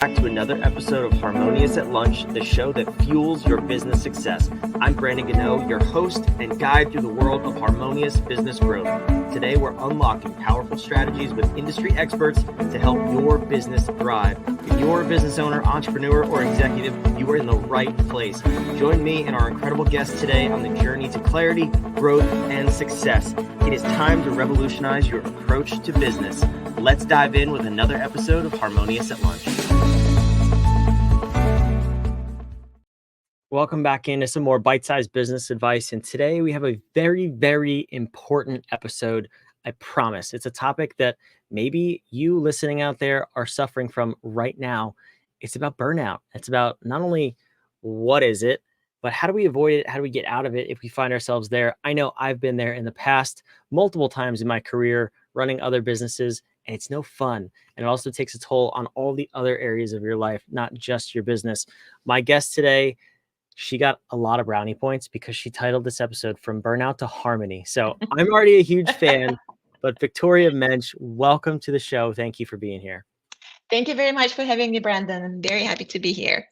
back to another episode of Harmonious at Lunch, the show that fuels your business success. I'm Brandon Gano, your host and guide through the world of harmonious business growth. Today, we're unlocking powerful strategies with industry experts to help your business thrive. If you're a business owner, entrepreneur, or executive, you are in the right place. Join me and our incredible guests today on the journey to clarity, growth, and success. It is time to revolutionize your approach to business. Let's dive in with another episode of Harmonious at Lunch. Welcome back into some more bite-sized business advice. And today we have a very, very important episode. I promise. It's a topic that maybe you listening out there are suffering from right now. It's about burnout. It's about not only what is it, but how do we avoid it? How do we get out of it if we find ourselves there? I know I've been there in the past multiple times in my career running other businesses, and it's no fun. And it also takes a toll on all the other areas of your life, not just your business. My guest today, she got a lot of brownie points because she titled this episode From Burnout to Harmony. So I'm already a huge fan, but Victoria Mensch, welcome to the show. Thank you for being here. Thank you very much for having me, Brandon. I'm very happy to be here.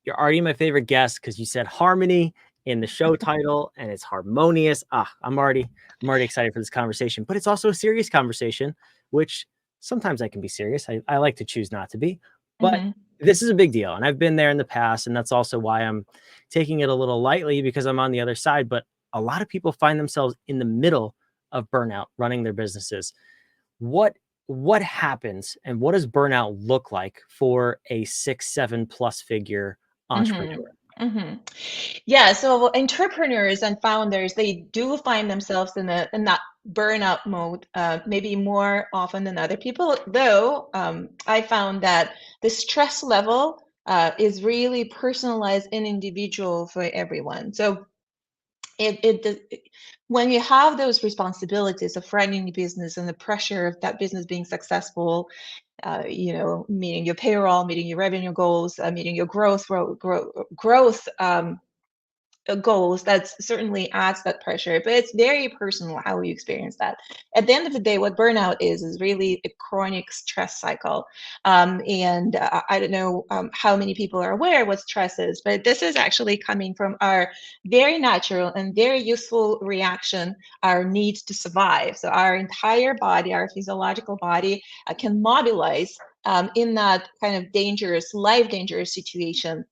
You're already my favorite guest because you said harmony in the show title and it's harmonious. I'm already excited for this conversation, but it's also a serious conversation, which sometimes I can be serious. I like to choose not to be, but this is a big deal. And I've been there in the past. And that's also why I'm taking it a little lightly, because I'm on the other side. But a lot of people find themselves in the middle of burnout running their businesses. What happens and what does burnout look like for a 6-7+ figure entrepreneur? Yeah, so entrepreneurs and founders, they do find themselves in that burnout mode, maybe more often than other people. Though I found that the stress level is really personalized and individual for everyone. So when you have those responsibilities of running the business and the pressure of that business being successful, meeting your payroll, meeting your revenue goals, meeting your growth goals, that certainly adds that pressure, but it's very personal how you experience that. At the end of the day, what burnout is really a chronic stress cycle. And I don't know how many people are aware what stress is, but this is actually coming from our very natural and very useful reaction, our need to survive. So our entire body, our physiological body can mobilize in that kind of life dangerous situation,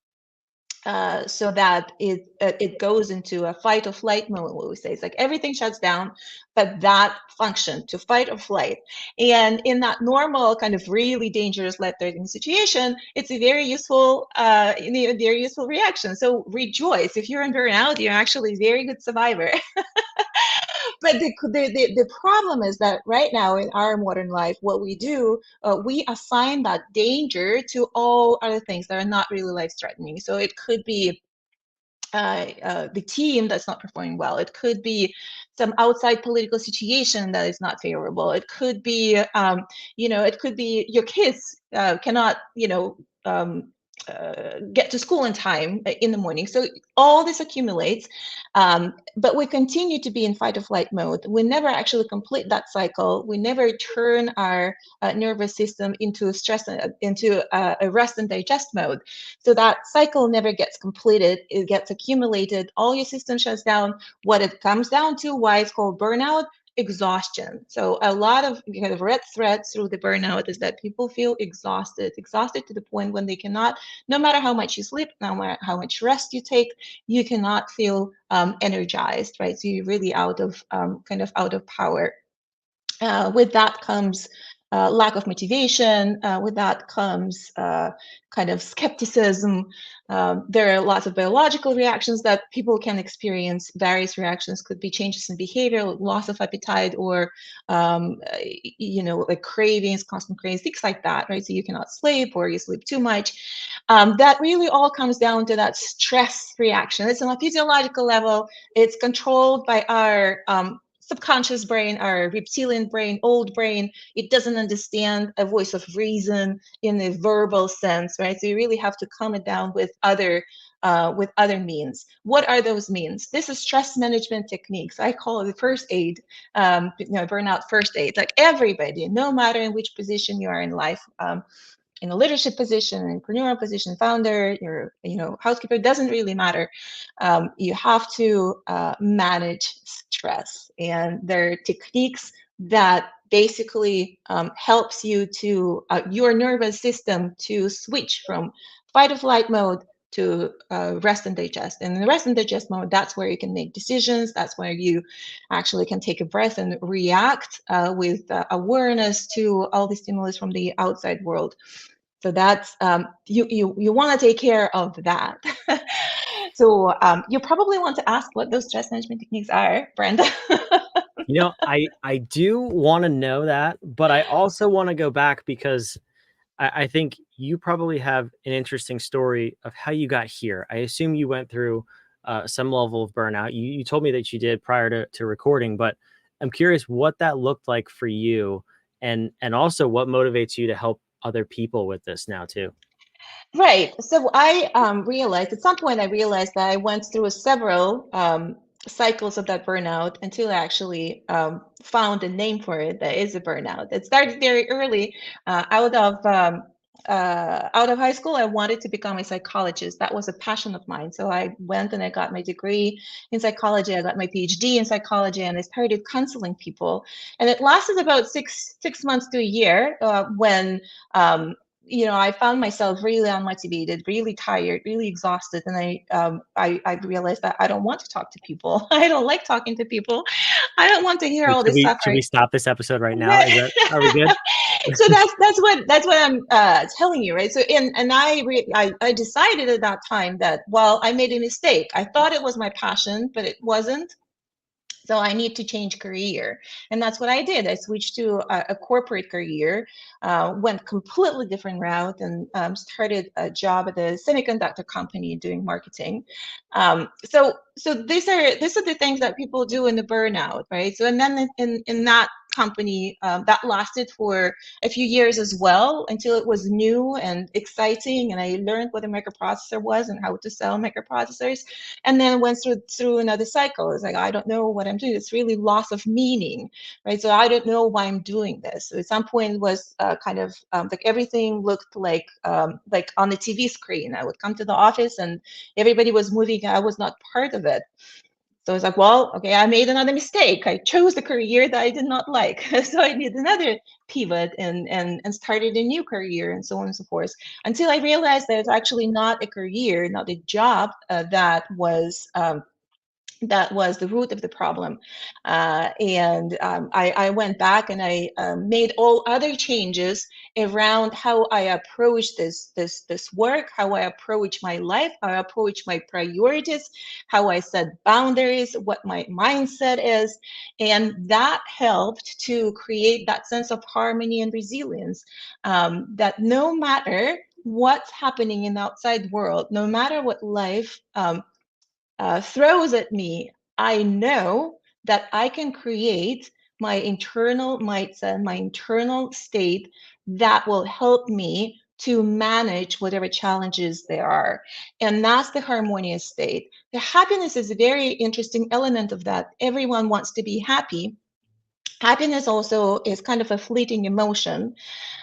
so that it goes into a fight or flight mode. What we say is like everything shuts down, but that function to fight or flight. And in that normal kind of really dangerous life-threatening situation, it's a very useful, very useful reaction. So rejoice if you're in burnout, you're actually a very good survivor. But the problem is that right now in our modern life, what we do, we assign that danger to all other things that are not really life-threatening. So it could be the team that's not performing well. It could be some outside political situation that is not favorable. It could be, it could be your kids cannot, get to school in time in the morning. So all this accumulates, but we continue to be in fight or flight mode. We never actually complete that cycle. We never turn our nervous system into a rest and digest mode. So that cycle never gets completed. It gets accumulated. All your system shuts down. What it comes down to, why it's called burnout, exhaustion. So a lot of kind of red threads through the burnout is that people feel exhausted to the point when they cannot, no matter how much you sleep, no matter how much rest you take, you cannot feel energized, right? So you're really out of power. With that comes lack of motivation. With that comes kind of skepticism. There are lots of biological reactions that people can experience. Various reactions could be changes in behavior, loss of appetite, or like cravings, constant cravings, things like that, right? So you cannot sleep, or you sleep too much. That really all comes down to that stress reaction. It's on a physiological level. It's controlled by our subconscious brain, our reptilian brain, old brain. It doesn't understand a voice of reason in a verbal sense, right? So you really have to calm it down with other means. What are those means? This is stress management techniques. I call it the first aid, burnout first aid. Like everybody, no matter in which position you are in life, in a leadership position, entrepreneurial position, founder, your housekeeper, it doesn't really matter. You have to manage stress, and there are techniques that basically helps you to your nervous system to switch from fight or flight mode to rest and digest. And in the rest and digest mode, that's where you can make decisions. That's where you actually can take a breath and react with awareness to all the stimulus from the outside world. So that's you want to take care of that. So you probably want to ask what those stress management techniques are, Brenda. I do want to know that, but I also want to go back because I think you probably have an interesting story of how you got here. I assume you went through some level of burnout. You told me that you did prior to recording, but I'm curious what that looked like for you, and also what motivates you to help other people with this now too. Right. So I realized at some point, I realized that I went through several cycles of that burnout until I actually found a name for it that is a burnout. It started very early, out of high school. I wanted to become a psychologist. That was a passion of mine. So I went and I got my degree in psychology. I got my PhD in psychology, and I started counseling people. And it lasted about six months to a year when I found myself really unmotivated, really tired, really exhausted, and I realized that I don't want to talk to people. I don't like talking to people. I don't want to hear Wait, all should this we should we suffering. stop this episode right now? Right. Is that Are we good? So that's what I'm telling you, right? So and I decided at that time that, well, I made a mistake. I thought it was my passion, but it wasn't. So I need to change career, and that's what I did. I switched to a corporate career, went completely different route, and started a job at a semiconductor company doing marketing. So these are the things that people do in the burnout, right? So and then in that company, that lasted for a few years as well until it was new and exciting, and I learned what a microprocessor was and how to sell microprocessors, and then went through another cycle. It's like, I don't know what I'm doing. It's really loss of meaning, right? So I don't know why I'm doing this. So at some point it was kind of like everything looked like on the TV screen. I would come to the office and everybody was moving. I was not part of it. So it's like, well, okay, I made another mistake. I chose the career that I did not like. So I did another pivot and started a new career and so on and so forth, until I realized that it's actually not a career, not a job that was the root of the problem. And I went back and I made all other changes around how I approach this work, how I approach my life, how I approach my priorities, how I set boundaries, what my mindset is. And that helped to create that sense of harmony and resilience, that no matter what's happening in the outside world, no matter what life throws at me, I know that I can create my internal mindset, my internal state that will help me to manage whatever challenges there are. And that's the harmonious state. The happiness is a very interesting element of that. Everyone wants to be happy. Happiness also is kind of a fleeting emotion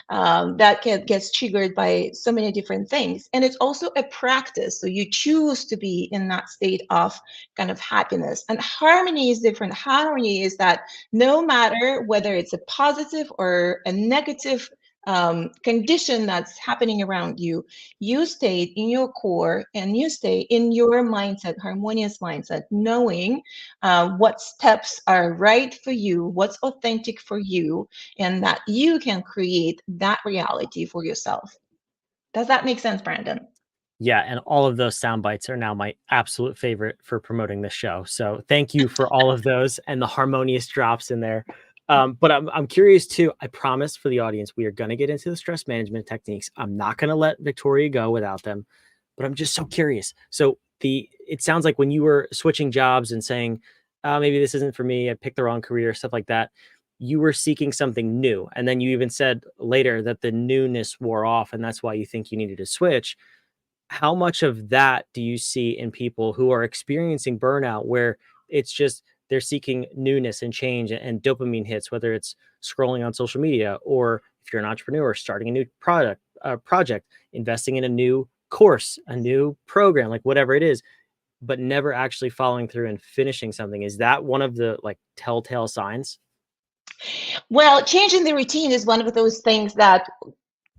that gets triggered by so many different things. And it's also a practice. So you choose to be in that state of kind of happiness. And harmony is different. Harmony is that no matter whether it's a positive or a negative condition that's happening around you, you stay in your core and you stay in your mindset, harmonious mindset, knowing what steps are right for you, what's authentic for you, and that you can create that reality for yourself. Does that make sense, Brandon? Yeah, and all of those sound bites are now my absolute favorite for promoting this show. So thank you for all of those and the harmonious drops in there. But I'm curious too. I promise for the audience, we are going to get into the stress management techniques. I'm not going to let Victoria go without them, but I'm just so curious. So it sounds like when you were switching jobs and saying, maybe this isn't for me, I picked the wrong career, stuff like that. You were seeking something new. And then you even said later that the newness wore off and that's why you think you needed to switch. How much of that do you see in people who are experiencing burnout where it's just they're seeking newness and change and dopamine hits, whether it's scrolling on social media or if you're an entrepreneur starting a new product, project, investing in a new course, a new program, like whatever it is, but never actually following through and finishing something. Is that one of the like telltale signs? Well, changing the routine is one of those things that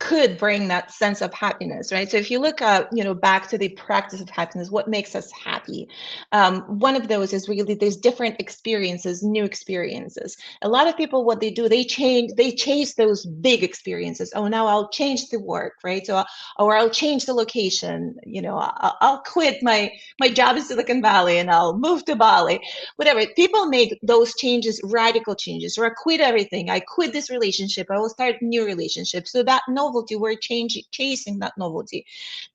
could bring that sense of happiness, right? So if you look at, back to the practice of happiness, what makes us happy? One of those is really there's different experiences, new experiences. A lot of people, what they do, they chase those big experiences. Oh, now I'll change the work, right? Or I'll change the location. I'll quit my job in Silicon Valley and I'll move to Bali, whatever. People make those changes, radical changes, or I quit everything. I quit this relationship. I will start a new relationship. So that novelty, we're chasing that novelty.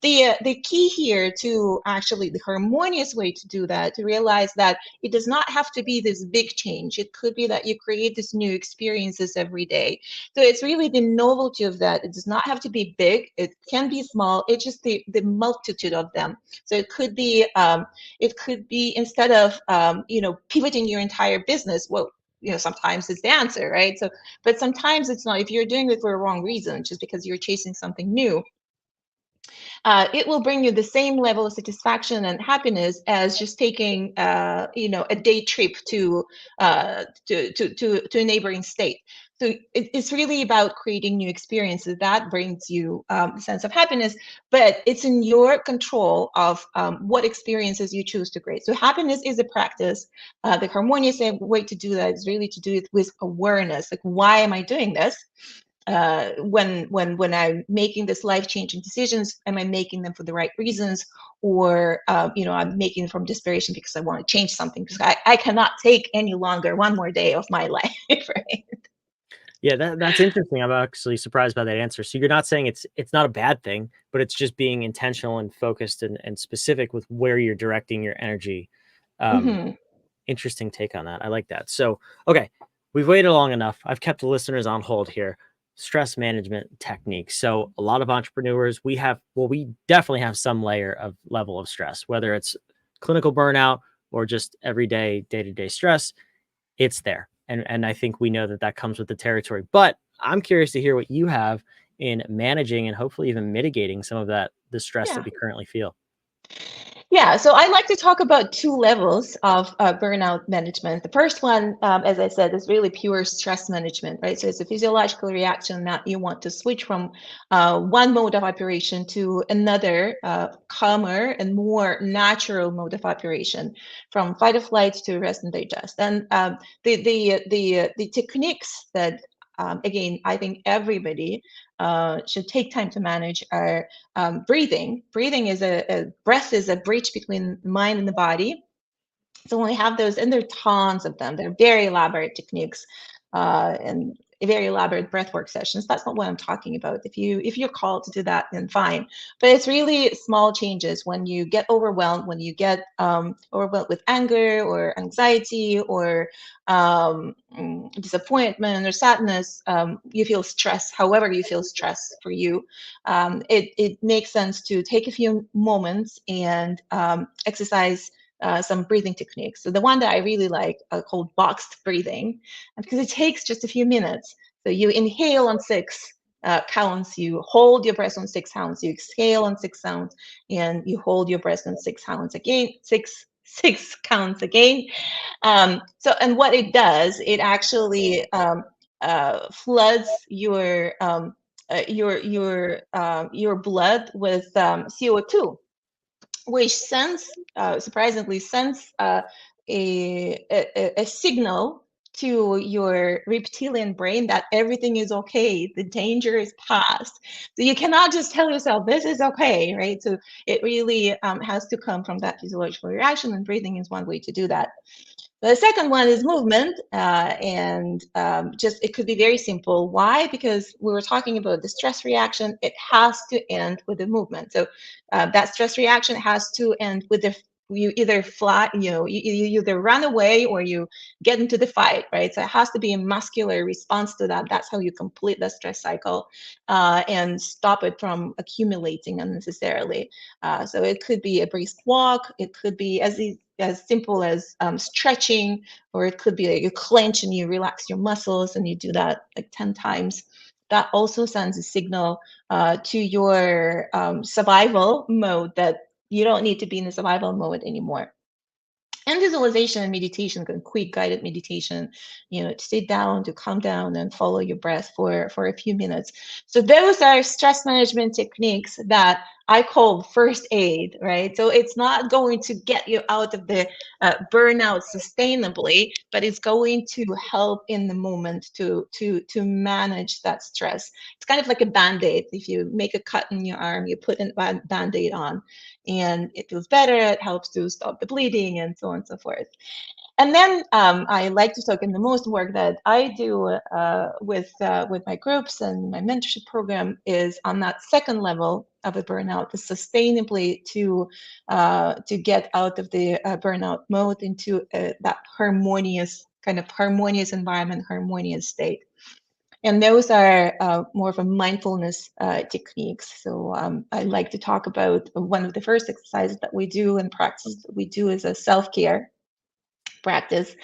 The key here to actually the harmonious way to do that, to realize that it does not have to be this big change. It could be that you create these new experiences every day. So it's really the novelty of that. It does not have to be big. It can be small. It's just the multitude of them. So it could be instead of pivoting your entire business. Well, sometimes it's the answer, right? So, but sometimes it's not. If you're doing it for a wrong reason, just because you're chasing something new, it will bring you the same level of satisfaction and happiness as just taking, a day trip to a neighboring state. So it's really about creating new experiences that brings you a sense of happiness, but it's in your control of what experiences you choose to create. So happiness is a practice. The harmonious way to do that is really to do it with awareness. Like, why am I doing this? When I'm making this life-changing decisions, am I making them for the right reasons, or I'm making them from desperation because I want to change something, because I cannot take any longer one more day of my life, right? Yeah, that's interesting. I'm actually surprised by that answer. So you're not saying it's not a bad thing, but it's just being intentional and focused and specific with where you're directing your energy. Um, Hmm. Interesting take on that. I like that. So, okay, we've waited long enough. I've kept the listeners on hold here. Stress management techniques. So, a lot of entrepreneurs, we definitely have some layer of level of stress, whether it's clinical burnout or just everyday day-to-day stress, it's there. And I think we know that that comes with the territory. But I'm curious to hear what you have in managing and hopefully even mitigating some of the stress that Yeah. we currently feel. Yeah, so I like to talk about two levels of burnout management. The first one, as I said, is really pure stress management, right? So it's a physiological reaction that you want to switch from one mode of operation to another, calmer and more natural mode of operation, from fight or flight to rest and digest. And the techniques that again, I think everybody should take time to manage are breathing. Breathing is a breath is a bridge between the mind and the body. So when we have those, and there are tons of them, they're very elaborate techniques and very elaborate breathwork sessions. That's not what I'm talking about. If you're called to do that, then fine. But it's really small changes when you get overwhelmed, when you get overwhelmed with anger or anxiety or disappointment or sadness. You feel stress, however you feel stress for you. It makes sense to take a few moments and exercise some breathing techniques. So the one that I really like called boxed breathing, because it takes just a few minutes. So you inhale on six counts, you hold your breath on six counts, you exhale on six counts, and you hold your breath on six counts again, six counts again. And what it does, it actually floods your blood with CO2, which surprisingly sends a signal to your reptilian brain that everything is okay, the danger is past. So you cannot just tell yourself this is okay, right? So it really has to come from that physiological reaction, and breathing is one way to do that. The second one is movement, and just it could be very simple. Why? Because we were talking about the stress reaction. It has to end with the movement. So that stress reaction has to end with the you either fly, you either run away or you get into the fight, right? So it has to be a muscular response to that. That's how you complete the stress cycle and stop it from accumulating unnecessarily. So it could be a brisk walk. It could be as simple as stretching, or it could be like you clench and you relax your muscles and you do that like 10 times. that also sends a signal to your survival mode that you don't need to be in the survival mode anymore. And visualization and meditation, quick guided meditation, to sit down, to calm down and follow your breath for a few minutes. So those are stress management techniques that I call first aid, right? So it's not going to get you out of the burnout sustainably, but it's going to help in the moment to manage that stress. It's kind of like a band-aid. If you make a cut in your arm, you put a band-aid on, and it feels better. It helps to stop the bleeding and so on and so forth. And then I like to talk in the most work that I do with my groups and my mentorship program is on that second level of a burnout, the sustainably to get out of the burnout mode into that harmonious environment, harmonious state. And those are more of a mindfulness techniques. So I like to talk about one of the first exercises that we do and practices that we do is a self-care practice.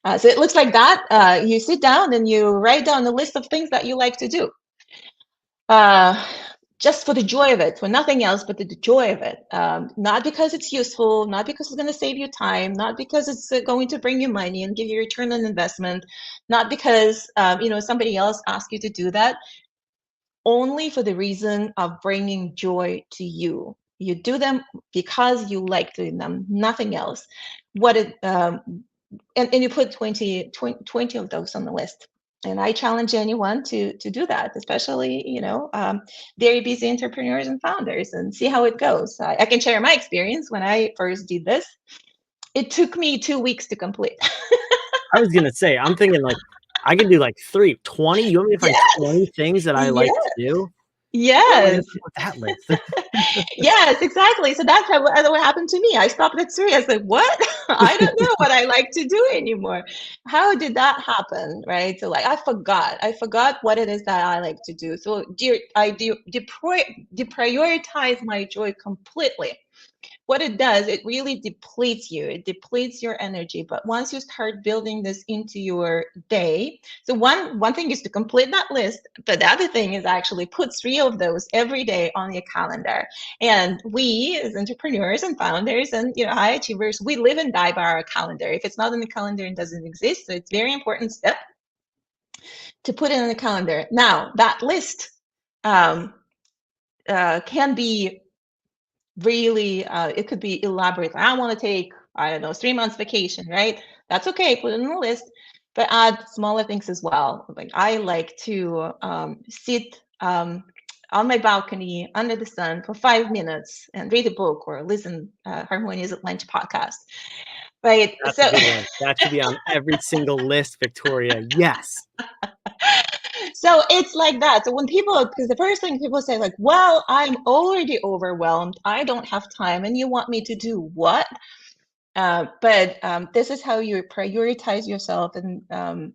So it looks like that. You sit down and you write down a list of things that you like to do. Just for the joy of it, for nothing else but the joy of it. Not because it's useful, not because it's going to save you time, not because it's going to bring you money and give you return on investment, not because somebody else asked you to do that, only for the reason of bringing joy to you. You do them because you like doing them, nothing else. What it and you put 20 of those on the list. And I challenge anyone to do that, especially very busy entrepreneurs and founders, and see how it goes. I can share my experience when I first did this. It took me 2 weeks to complete. I was gonna say, I'm thinking like I can do like 20. You want me to find Yes, 20 things that I like to yes, do? Where am I gonna yes. come with that list? Yes, exactly. So that's what happened to me. I stopped at three. I was like, what? I don't know what I like to do anymore. How did that happen? Right. So like I forgot what it is that I like to do. So I deprioritize my joy completely. What it does, it really depletes you. It depletes your energy. But once you start building this into your day, so one thing is to complete that list, but the other thing is actually put 3 of those every day on your calendar. And we, as entrepreneurs and founders and high achievers, we live and die by our calendar. If it's not in the calendar, it doesn't exist. So it's a very important step to put it in the calendar. Now that list can be really it could be elaborate. I want to take, I don't know, 3 months vacation, right? That's okay, put it on the list, but add smaller things as well. Like I like to sit on my balcony under the sun for 5 minutes and read a book or listen Harmonious at Lunch podcast, right? That's a So good one. That should be on every single list, Victoria. Yes. so it's like that. So when people, because the first thing people say, like, well, I'm already overwhelmed, I don't have time, and you want me to do what? But this is how you prioritize yourself, and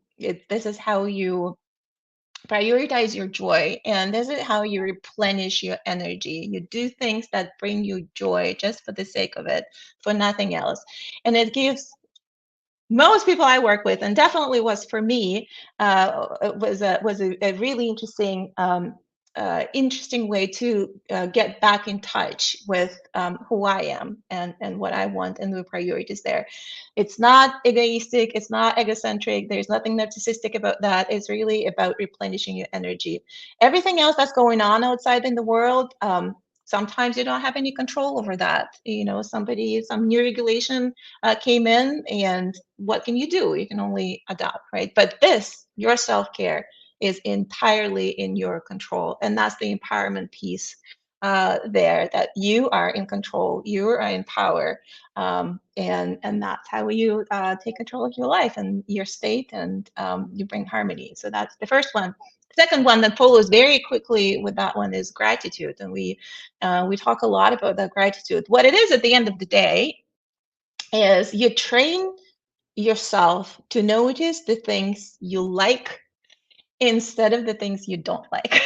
this is how you prioritize your joy, and this is how you replenish your energy. You do things that bring you joy just for the sake of it, for nothing else. And it gives most people I work with, and definitely was for me, was a really interesting way to get back in touch with who I am and what I want and the priorities there. It's not egoistic, it's not egocentric, there's nothing narcissistic about that. It's really about replenishing your energy. Everything else that's going on outside in the world, sometimes you don't have any control over that. Some new regulation came in, and what can you do? You can only adapt, right? But your self-care is entirely in your control, and that's the empowerment piece there, that you are in control, you are in power, and that's how you take control of your life and your state, and you bring harmony. So that's the first one. Second one that follows very quickly with that one is gratitude, and we talk a lot about that gratitude. What it is at the end of the day is you train yourself to notice the things you like instead of the things you don't like.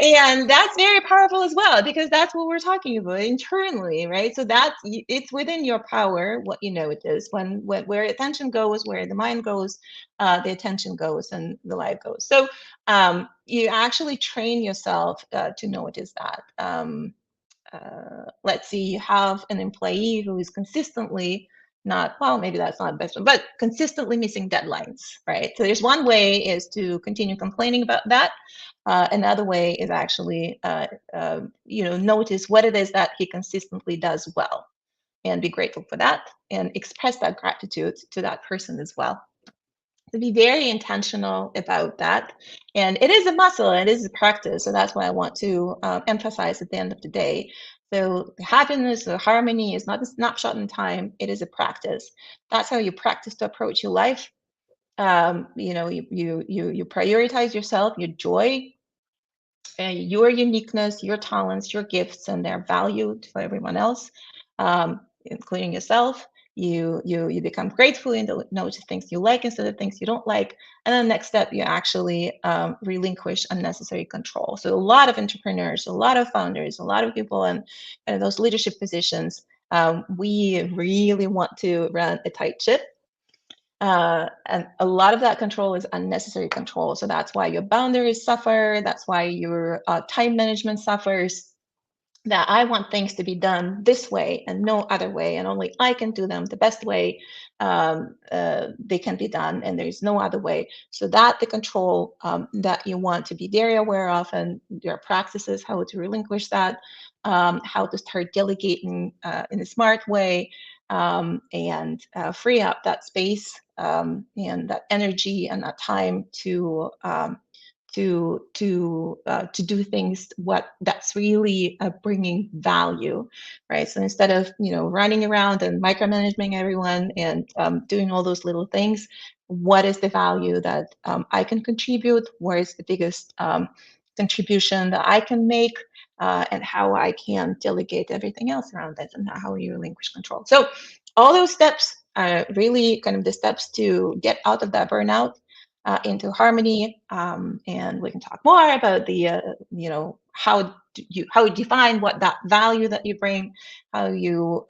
And that's very powerful as well, because that's what we're talking about internally, right? So it's within your power what you know it is. When where attention goes, where the mind goes, the attention goes, and the life goes. So you actually train yourself to know it is that. Let's see, you have an employee who is consistently not, well, maybe that's not the best one, but consistently missing deadlines, right? So there's one way is to continue complaining about that. Another way is actually, notice what it is that he consistently does well and be grateful for that and express that gratitude to that person as well. To be very intentional about that. And it is a muscle, it is a practice. So that's what I want to emphasize at the end of the day. So the happiness, the harmony is not a snapshot in time, it is a practice. That's how you practice to approach your life. You prioritize yourself, your joy, your uniqueness, your talents, your gifts, and their value for everyone else, including yourself. You become grateful and notice things you like instead of things you don't like. And then next step, you actually relinquish unnecessary control. So a lot of entrepreneurs, a lot of founders, a lot of people in those leadership positions, we really want to run a tight ship, and a lot of that control is unnecessary control. So that's why your boundaries suffer. That's why your time management suffers. That I want things to be done this way and no other way, and only I can do them the best way they can be done, and there's no other way. So that the control that you want to be very aware of, and your practices, how to relinquish that, how to start delegating in a smart way, and free up that space and that energy and that time to do things that's really bringing value, right? So instead of running around and micromanaging everyone and doing all those little things, what is the value that I can contribute? Where is the biggest contribution that I can make? And how I can delegate everything else around it, and how you relinquish control. So all those steps are really kind of the steps to get out of that burnout into harmony. And we can talk more about the, how you define what that value that you bring, how you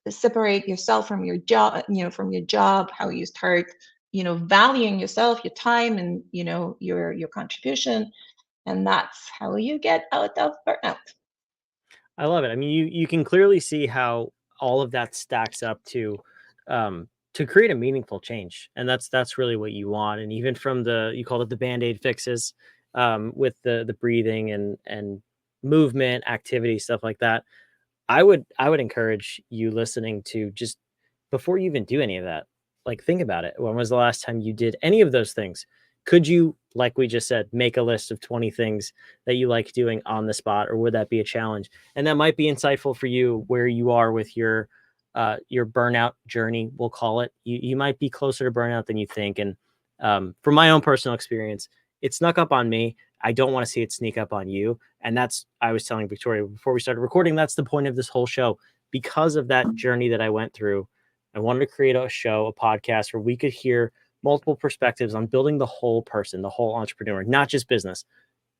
separate yourself from your job, how you start, valuing yourself, your time, and your contribution, and that's how you get out of burnout. I love it. I mean, you can clearly see how all of that stacks up to create a meaningful change, and that's really what you want. And even from the you called it the band-aid fixes, with the breathing and movement, activity, stuff like that. I would encourage you listening to just before you even do any of that, like think about it. When was the last time you did any of those things? Could you, like we just said, make a list of 20 things that you like doing on the spot, or would that be a challenge? And that might be insightful for you where you are with your burnout journey, we'll call it. You might be closer to burnout than you think. And from my own personal experience, it snuck up on me. I don't want to see it sneak up on you. And that's, I was telling Victoria before we started recording, that's the point of this whole show. Because of that journey that I went through, I wanted to create a show, a podcast where we could hear multiple perspectives on building the whole person, the whole entrepreneur, not just business.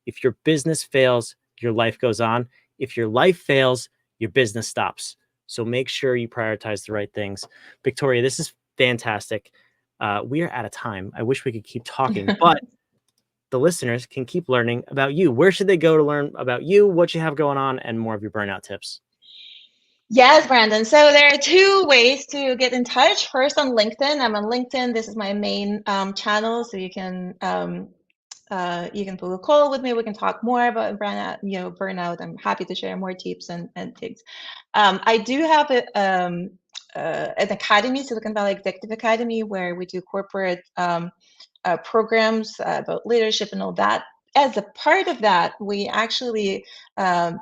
If your business fails, your life goes on. If your life fails, your business stops. So make sure you prioritize the right things. Victoria, this is fantastic. We are out of time. I wish we could keep talking, but the listeners can keep learning about you. Where should they go to learn about you, what you have going on, and more of your burnout tips? Yes, Brandon. So there are two ways to get in touch. First, on LinkedIn. I'm on LinkedIn. This is my main channel, so you can book a call with me. We can talk more about burnout. I'm happy to share more tips and tips. I do have an academy, Silicon Valley Executive Academy, where we do corporate programs about leadership and all that. As a part of that, we actually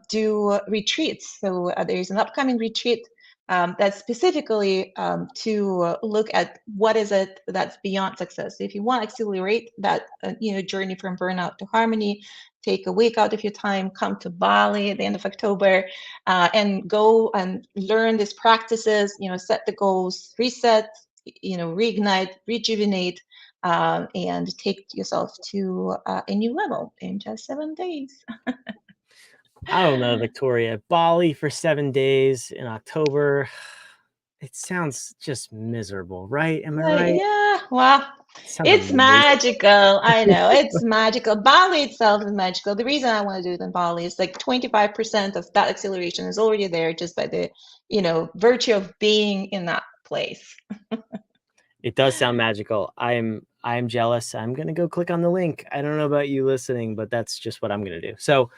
do retreats. So there's an upcoming retreat that's specifically to look at what is it that's beyond success. So if you want to accelerate that journey from burnout to harmony, take a week out of your time, come to Bali at the end of October, and go and learn these practices. Set the goals, reset, reignite, rejuvenate, and take yourself to a new level in just 7 days. I don't know, Victoria. Bali for 7 days in October. It sounds just miserable, right? Am I right? Yeah, well, It sounds it's amazing. magical. I know it's magical. Bali itself is magical. The reason I want to do it in Bali is like 25% of that acceleration is already there just by the, virtue of being in that place. It does sound magical. I'm jealous. I'm gonna go click on the link. I don't know about you listening, but that's just what I'm gonna do. So,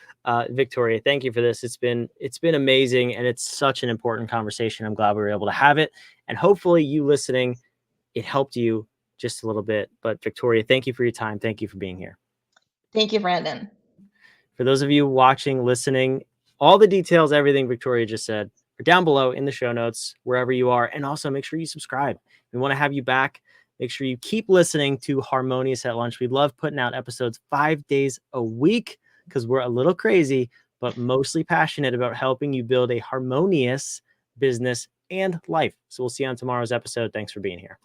Victoria, thank you for this. It's been amazing, and it's such an important conversation. I'm glad we were able to have it, and hopefully, you listening, it helped you just a little bit. But Victoria, thank you for your time. Thank you for being here. Thank you, Brandon. For those of you watching, listening, all the details, everything Victoria just said, are down below in the show notes, wherever you are. And also make sure you subscribe. We want to have you back. Make sure you keep listening to Harmonious at Lunch. We love putting out episodes 5 days a week because we're a little crazy, but mostly passionate about helping you build a harmonious business and life. So we'll see you on tomorrow's episode. Thanks for being here.